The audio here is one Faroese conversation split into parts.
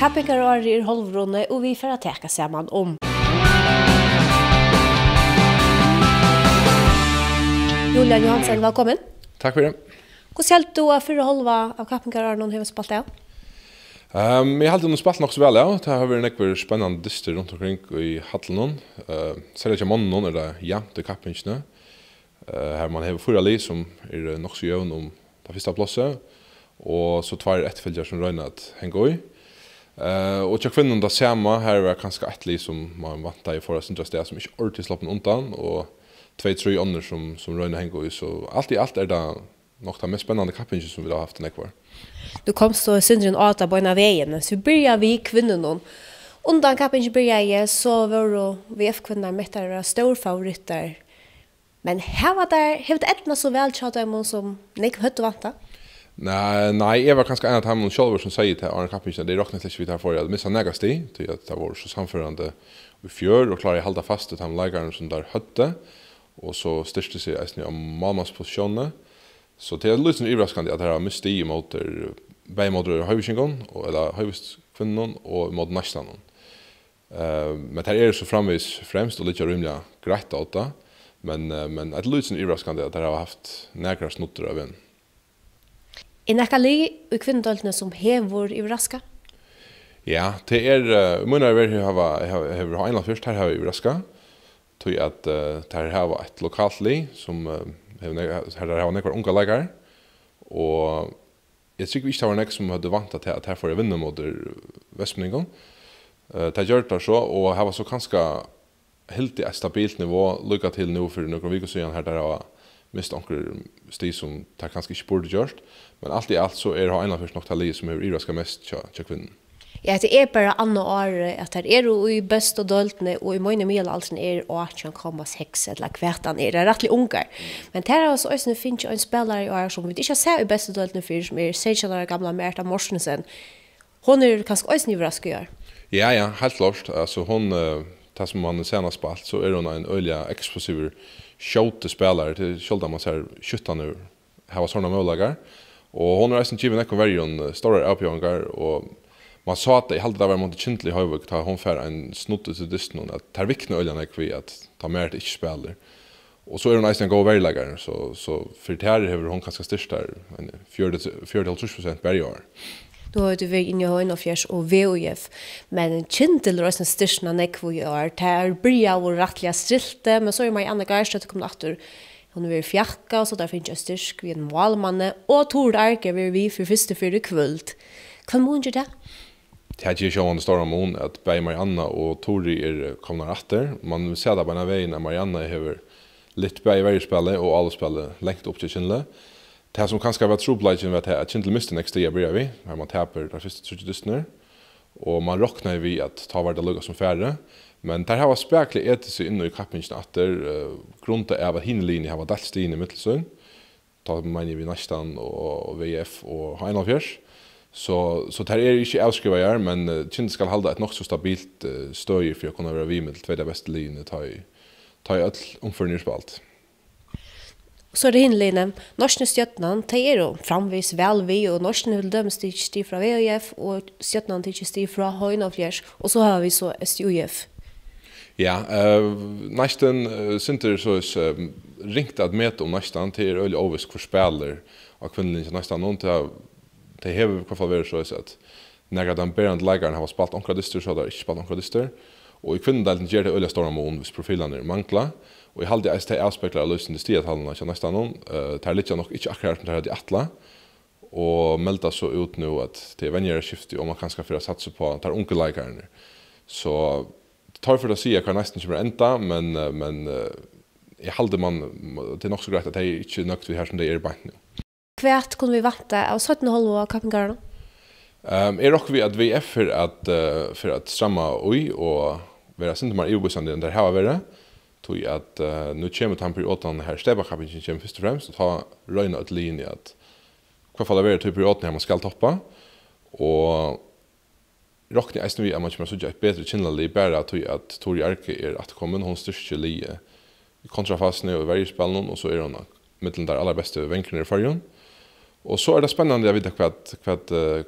Kappingarárinum hálvu og vi får teka samanum. Julian Johansen, velkommen. Takk for det. Hvordan helt du fyrru halva av kappingarárinum har spalt av? Jeg halte den spalt nok så vel, ja. Det har vært nekvar spennende dyster rundt omkring i hallen. Særlig ikke mannen er det jevnt i kappingene. Her man har fyra li som nok så jøvn om det første plasset, og så tvær etterfølger som røyner at henge i. Og til kvinnen det samme, her var kanskje et li som man vant i forrige sindra sted som ikke ordentlig slapp undan, og 2-3 andre som røyner henge i. Så alt i alt er det nok det mest spennende kappingen som vi har haft nekvar. Du kom så syndren åta på en av veien, så vi börjar vi kvinnen. Undan kappingen börjar så var VF-kvinner meter stor favoritter. Men har det etna så väl tjata dem som nek høtt og vanta? Nei, jeg var kanskje en av dem selv som sier til Arne Kappingen, det råknet litt vidt her for at jeg mistet negast i, til at det var så samførende i fjør, og klarer jeg halda fast til de leikerne som der høtte, og så styrste seg eisne om malmannsposisjonene. Så det er litt overraskende at jeg har mistet i mot begge mot høyviskingen, eller høyviskvinnen, og mot næstanen. Men det er så framvis fremst, og litt rymelig greit av det, men det er litt overraskende at jeg har haft nægra snutter av en. Er nekka li i kvinnedøltene som hevor i raska? Ja, det munner jeg har en først, her har vi raska, tog at her har et lokalt li som her har nekvar unga leikar, og jeg tykker ikke det var nek som hadde vant til at her får jeg vinne mot Vestmningen. Det gjør det så, og her var så ganske helt i et stabilt nivå, lykka til nå for noen viker siden her der har mist onker sti som det kanskje ikke burde gjort, men alt i alt så det en først nok til li som er iraska mest til kvinnen. Ja, det er bare andre år at her er jo i best og døltene, og i mine middelalsen er 18,6 eller kvartan er det rettelig unger. Men her er også finnes en spillere i år som vi ikke ser i best og døltene for, som 16 år gamla Merta Morsensen. Hun er kanskje også nyvrask i år. Ja, helt klart. Altså hun, det som man senest spalt, så er hun en øyelig eksplosiv skjøte spillere til skjølda man ser skjøttene her var sånne målager. Og hun er en kjiven ekko verjon større avbjørnger, og man sa at jeg halte det var mot kjentlig høyvøk da hun får en snutte til dysten, at det er viktig øyne ikke vi at ta mer til ikke spiller. Og så hun en god verlegger, så for det her har hun kanskje styrst der 40-50% hver år. Du har jo vært inne i Høynafjers og VOF, men kjentel er også styrst når nekvo i år. Det er bryr og rettelig strilte, men så er man i andre gærstøtte kom etter. Hun er fjakka, så der finnes jeg styrk ved en målmanne, og Tord Arke vil vi for første fyrre kvöld. Hva må hun gjøre det? Det er ikke sjående store mån at begge Marianna og Tori kommer etter. Man vil se det på denne veien at Marianna har litt begge verspillet og alle spillet lengt opp til Kjindle. Det som kanskje har vært trobladjen ved at Kjindle mister nekst det blir vi, her man taper de første 30 dystene, og man råkner vi at ta hver det lukket som færre. Men det har vært spekelig etisk inne i kappingen etter grunnet av at hinnelinjen har vært delt stien i Mittelsøen. Da mener vi Næstan og VF og H1-fjers. Så det er ikke avskrivet her, men Kjindle skal holde et nok så stabilt støy for å kunne være vimel til det beste linje ta i alt omførningsspalt. Så er det hinnelinjen. Norske støttene, de er jo framvis vel vi, og norske vil dømme stig fra VF, og støttene til stig fra H1-fjers, og så har vi så SUF. Ja, Næstan synter så ringt at med om Næstan til øyelig overvisk for spiller av kvinnelinjen til Næstan noen til det har i hvert fall vært så at når den berende leikeren har spalt omkradister, så har det ikke spalt omkradister. Og i kvinnedelen gjør det øyelig store mån hvis profilene mangler. Og i halvdige eis til avspekler av løsende stietallene til Næstan noen. Det er litt nok ikke akkurat som det er de atle. Og melder så ut nå at det er vengjøreskiftet, og man kan skal få satse på de unge leikerne. Så det tar for å si at jeg nesten ikke blir enda, men jeg halder man, det er nok så greit at jeg ikke nøkt vi her som det er i banken nå. Hvert kunne vi vante av 17,5 av kappingarárinum? Jeg råkker vi at vi er for at stramme ui og være sintemar iobusende enn der her var vært. Tog at nå kommer han perioden her stebakappingen kommer først og fremst og ta røyne ut linje at hva fall er vært til perioden her man skal toppa. Og råkker jeg eisen vi at man kommer så et bedre kjennelig bare at Tori Arke er atkommen, hun styrker li i kontrafasene og vergespillene, og så er hun mittelen der aller beste venklene i fargen. Och så är det spännande att veta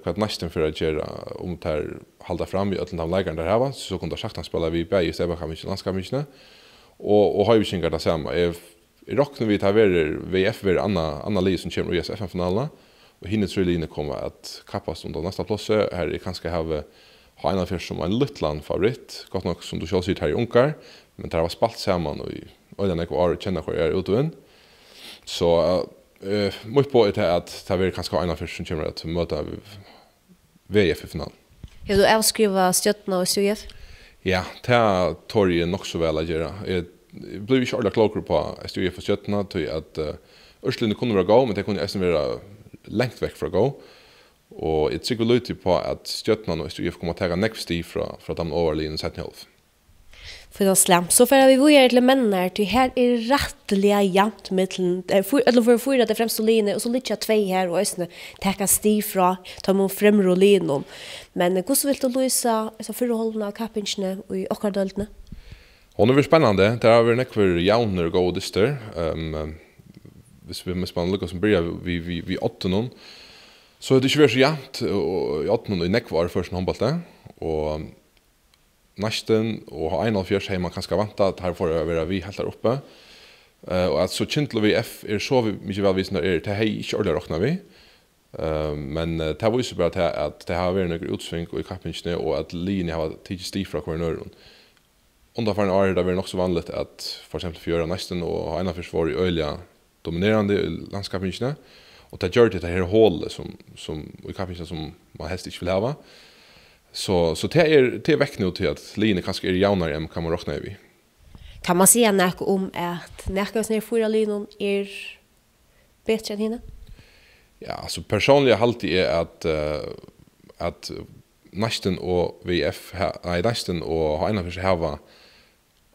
vad nästan för att göra om det här hålla fram i öllum lägaren där här så kunde sagt spela vi bäj istället kan vi inte landskapsmissna och har ju inte det samma är rocknar vi tar VF anna lis som kommer i SF-finalerna och hinner tror linje kommer att kappas under nästa plats här är kanske ha en affär som en littland favorit gott nog som du själv ser här i Unkar men det var spalt samman och den ekvar känner hur är ut och in så mycket på att det är kanske en affär som kommer att möta VF i final. Har du avskriva stjärnorna och UF? Ja, det tar ju nog så väl att göra. Jag blev inte ordentligt klokare på SUF och stjärnorna till att Örstlund kunde vara gå men det kunde nästan vara långt väck från gå. Och jag tycker lite på att stjärnorna och SUF kommer att ta nästa från de överlinjen sett halv. För då slam så för vi vidare till männen till här är rättliga jämnt mellan eller för det främst linje och så lite två här och ösne ta stig från ta mot främre linjen men hur så vill du lösa så förhållna kappingarna och i akkordaltna Hon är spännande det har varit nekvar jauner gå dyster hvis vi måste lucka som börjar vi 8 någon så det är ju så jämnt och 8 någon i nekvar först handbollen och nästan och ha en av fjärs hemma kanske vänta att här får det vara vi helt där uppe och att så kintlo vi F är så mycket väl visna är det hej inte ordentligt räknar vi men det var ju så bra att det har varit några utsving och i kappingarna och att linjen har tagit stig från kornören under för en år där var det också vanligt att för exempel fjöra nästan och ha en av fjärs var i öliga dominerande landskapingarna och det gör det här hålet som i kappingarna som man helst inte vill ha Så det är väck nu till att linjen kanske är jaunare än kan man räkna vi. Kan man säga något om att nästan när fyra linjen är bättre än henne? Ja, alltså personligen alltid är att nästan och VF nästan och ha en av sig hava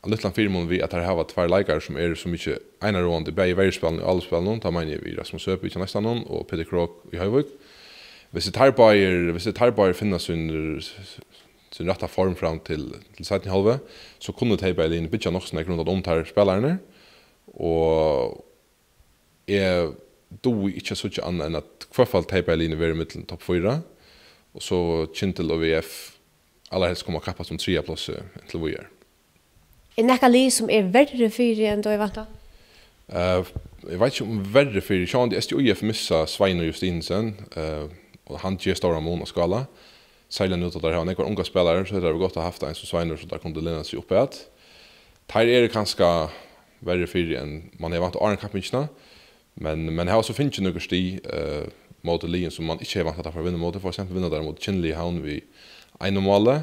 en liten firma vi att ha två läkare som är så mycket ena rående bäj värspelen och alla spelen tar man vi Rasmus Söpich nästan någon och Peter Krok i Hövik. Hvis det tar bara finna sin rätta form fram till sätten halva så kunde det bara in bitcha nog såna grund att omtar spelarna och är då inte så mycket annat än att kvarfall tejpa in i vara mitten topp 4 och så Kintel och VF alla helst kommer kappa som 3 plats till vi är. Är näka li som är värre för än då jag väntar? Jag vet inte om värre för Sean det SUF missa Svein och Justinsen och han ger stora mån och skala. Sällan ut att där har några unga spelare så det är gott att ha haft en som Svein så där kunde lära sig upp att. Här är det kanske värre för än man är vant att Arne kappingarna men här så finns ju några sti mot linjen som man inte är vant att få vinna mot för exempel vinna där mot Chinley Hound vi en normala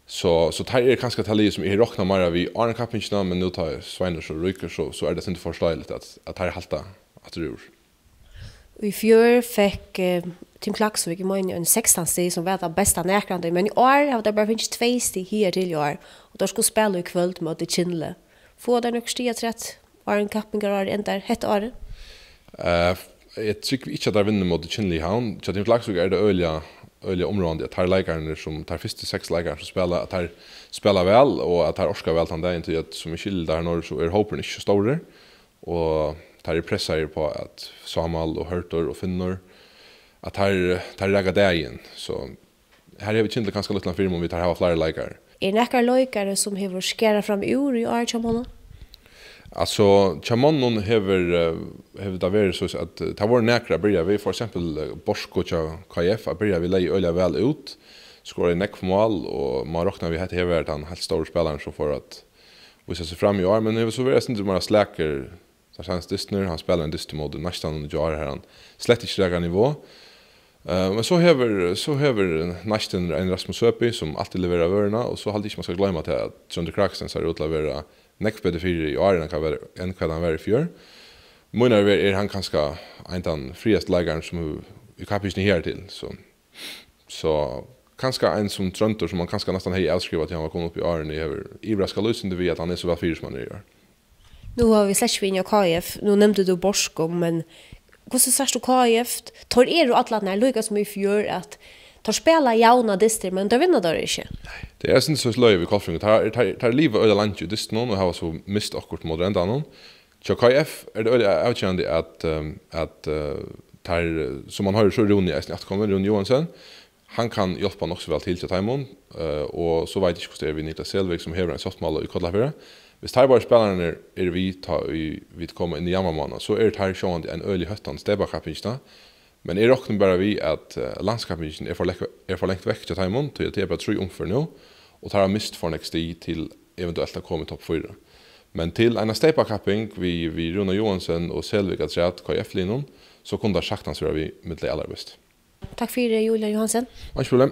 så här är det kanske tal som är rockna mer vi Arne kappingarna men nu tar Svein så ryker så är det inte för stajligt att här halta att det gjorde. I fjör fick Tim Klaxvik i mån en 16 steg som var det bästa närkrande men i år har det bara finns 2 steg här till i år och då skulle spela i kväll mot det Kinle. Får det nog stiga rätt var en kappingarárinum där ett år? Jag tycker inte att det vinner mot Chinley Hound. Så Tim Klaxvik är det öliga området att här läkarna som tar första 6 läkare som spelar att här spelar väl och att här orskar väl han där inte att som i Chile där norr så är hoppen inte så stor och tar är pressar på att Samal och Hurtor och Finnor att här lägga det igen så här är vi inte ganska lite firma om vi tar ha fler läkare. Är näka läkare som har skära fram ur i år chamon? Alltså chamon har det varit så att det var näkra börja vi för exempel Bosko KF börja vi lägga öliga väl ut skora i neckmål och man räknar vi hade här varit en helt stor spelare så för att visa sig fram i år men det så var det inte bara släcker så känns Disney han spelar en Disney mode nästan under jar här han slett inte lägga nivå men så har nästan en Rasmus Söpich som alltid levererar vörna och så hade inte man ska glömma till att Sönder Kraxen så har utlevererat neckbed för i år en kan han vara i fjör Munar är han kanske inte den friaste lägaren som i kapitel här till så kanske en som tröntor som man kanske nästan har avskrivat till han var kommit upp i åren i Ibra ska lösa det att han är så väl fyrsman i år. Nu har vi släckvinja KF. Nu nämnde du Borsko, men hur ser du KF? Tar du alla när lyckas med fjör att tar spela jauna distrikt, men då vinner det inte. Det är inte så slöj vid Kolfring. Tar livet öde landet ju distrikt och har så mist akkurat mot ända någon. Så KF är det öde avkände att som man har så Rune i att kommer Julian Johansen. Han kan hjälpa nog så väl till Taimon och så vet jag inte hur det är vi Niklas Selvik som har en softmål i Kodlafjärde. Hvis tar bara spelarna vi kommer in i jammarmånaden så det här sjön en ölig höstan stäbakappingarna. Men är också bara vi att landskappingen är för längt väck till Taimon till det är bara 3 omför nu och tar mist för nästa till eventuellt att komma topp 4. Men till en stäbakapping vi Julian Johansen och Selvik att säga att KF-linjen så kunde det saktans vara vi med det allra bäst. Tack för det, Julian Johansen. Inget problem.